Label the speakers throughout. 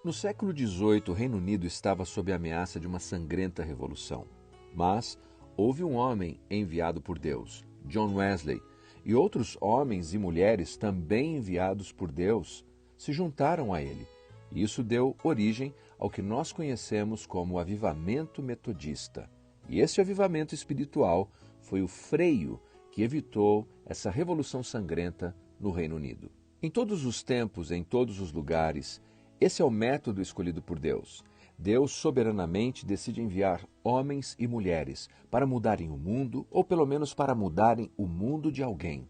Speaker 1: No século XVIII, o Reino Unido estava sob a ameaça de uma sangrenta revolução. Mas houve um homem enviado por Deus, John Wesley, e outros homens e mulheres também enviados por Deus se juntaram a ele. E isso deu origem ao que nós conhecemos como avivamento metodista. E esse avivamento espiritual foi o freio que evitou essa revolução sangrenta no Reino Unido. Em todos os tempos, em todos os lugares, esse é o método escolhido por Deus. Deus soberanamente decide enviar homens e mulheres para mudarem o mundo, ou pelo menos para mudarem o mundo de alguém.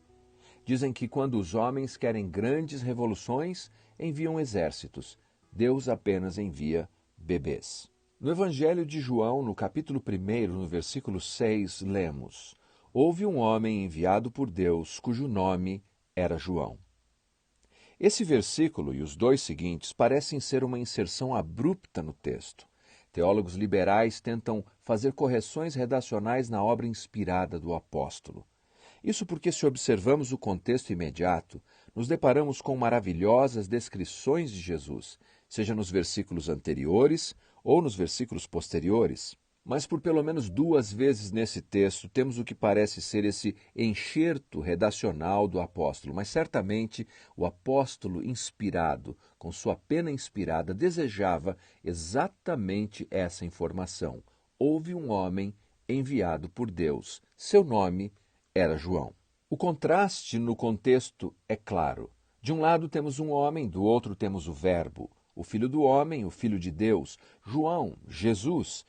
Speaker 1: Dizem que quando os homens querem grandes revoluções, enviam exércitos. Deus apenas envia bebês. No Evangelho de João, no capítulo 1, no versículo 6, lemos: Houve um homem enviado por Deus, cujo nome era João. Esse versículo e os dois seguintes parecem ser uma inserção abrupta no texto. Teólogos liberais tentam fazer correções redacionais na obra inspirada do apóstolo. Isso porque, se observamos o contexto imediato, nos deparamos com maravilhosas descrições de Jesus, seja nos versículos anteriores ou nos versículos posteriores. Mas por pelo menos 2 vezes nesse texto temos o que parece ser esse enxerto redacional do apóstolo, mas certamente o apóstolo inspirado, com sua pena inspirada, desejava exatamente essa informação. Houve um homem enviado por Deus. Seu nome era João. O contraste no contexto é claro. De um lado temos um homem, do outro temos o Verbo, o Filho do homem, o Filho de Deus, João, Jesus.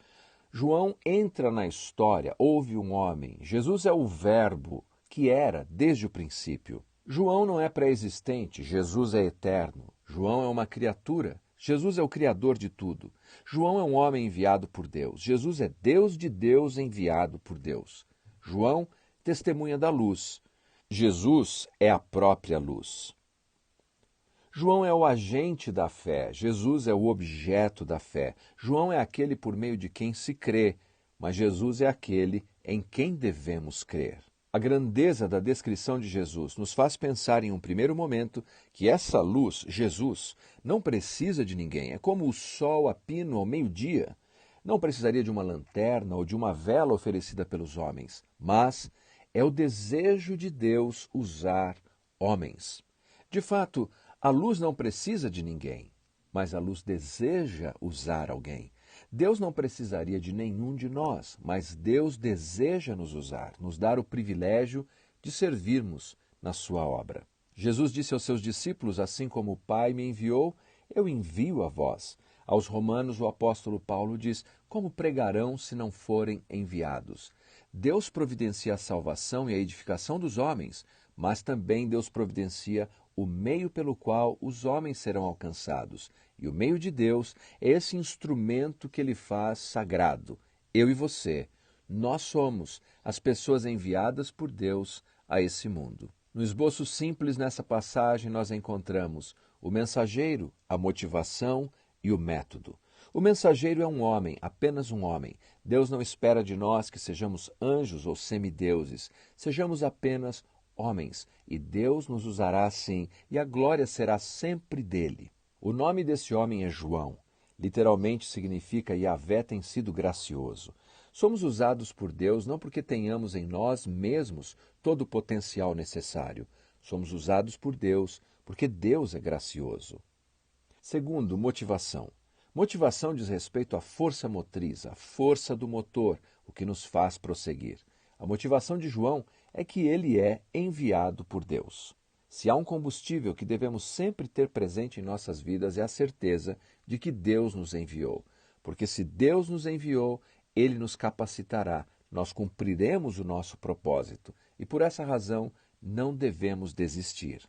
Speaker 1: João entra na história, houve um homem. Jesus é o Verbo, que era desde o princípio. João não é pré-existente, Jesus é eterno. João é uma criatura, Jesus é o Criador de tudo. João é um homem enviado por Deus. Jesus é Deus de Deus enviado por Deus. João testemunha da luz. Jesus é a própria luz. João é o agente da fé, Jesus é o objeto da fé. João é aquele por meio de quem se crê, mas Jesus é aquele em quem devemos crer. A grandeza da descrição de Jesus nos faz pensar em um primeiro momento que essa luz, Jesus, não precisa de ninguém. É como o sol a pino ao meio-dia. Não precisaria de uma lanterna ou de uma vela oferecida pelos homens, mas é o desejo de Deus usar homens. De fato, a luz não precisa de ninguém, mas a luz deseja usar alguém. Deus não precisaria de nenhum de nós, mas Deus deseja nos usar, nos dar o privilégio de servirmos na sua obra. Jesus disse aos seus discípulos: assim como o Pai me enviou, eu envio a vós. Aos Romanos, o apóstolo Paulo diz: como pregarão se não forem enviados? Deus providencia a salvação e a edificação dos homens, mas também Deus providencia o meio pelo qual os homens serão alcançados. E o meio de Deus é esse instrumento que Ele faz sagrado. Eu e você, nós somos as pessoas enviadas por Deus a esse mundo. No esboço simples nessa passagem nós encontramos o mensageiro, a motivação e o método. O mensageiro é um homem, apenas um homem. Deus não espera de nós que sejamos anjos ou semideuses, sejamos apenas homens, e Deus nos usará assim, e a glória será sempre dele. O nome desse homem é João. Literalmente significa Yahvé tem sido gracioso. Somos usados por Deus não porque tenhamos em nós mesmos todo o potencial necessário. Somos usados por Deus porque Deus é gracioso. Segundo, motivação. Motivação diz respeito à força motriz, à força do motor, o que nos faz prosseguir. A motivação de João é que ele é enviado por Deus. Se há um combustível que devemos sempre ter presente em nossas vidas é a certeza de que Deus nos enviou. Porque se Deus nos enviou, Ele nos capacitará, nós cumpriremos o nosso propósito e por essa razão não devemos desistir.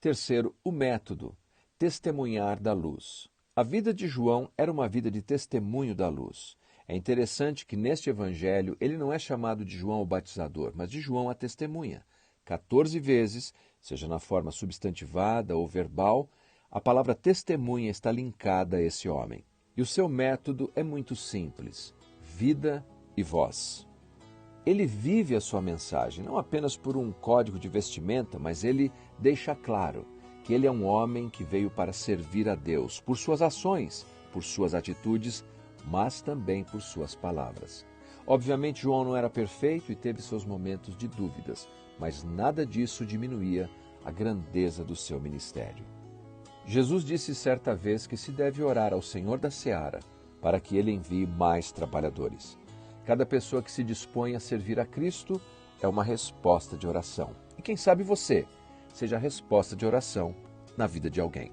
Speaker 1: Terceiro, o método, testemunhar da luz. A vida de João era uma vida de testemunho da luz. É interessante que neste evangelho ele não é chamado de João o batizador, mas de João a testemunha. 14 vezes, seja na forma substantivada ou verbal, a palavra testemunha está linkada a esse homem. E o seu método é muito simples: vida e voz. Ele vive a sua mensagem, não apenas por um código de vestimenta, mas ele deixa claro que ele é um homem que veio para servir a Deus, por suas ações, por suas atitudes, mas também por suas palavras. Obviamente, João não era perfeito e teve seus momentos de dúvidas, mas nada disso diminuía a grandeza do seu ministério. Jesus disse certa vez que se deve orar ao Senhor da Seara para que ele envie mais trabalhadores. Cada pessoa que se dispõe a servir a Cristo é uma resposta de oração. E quem sabe você seja a resposta de oração na vida de alguém.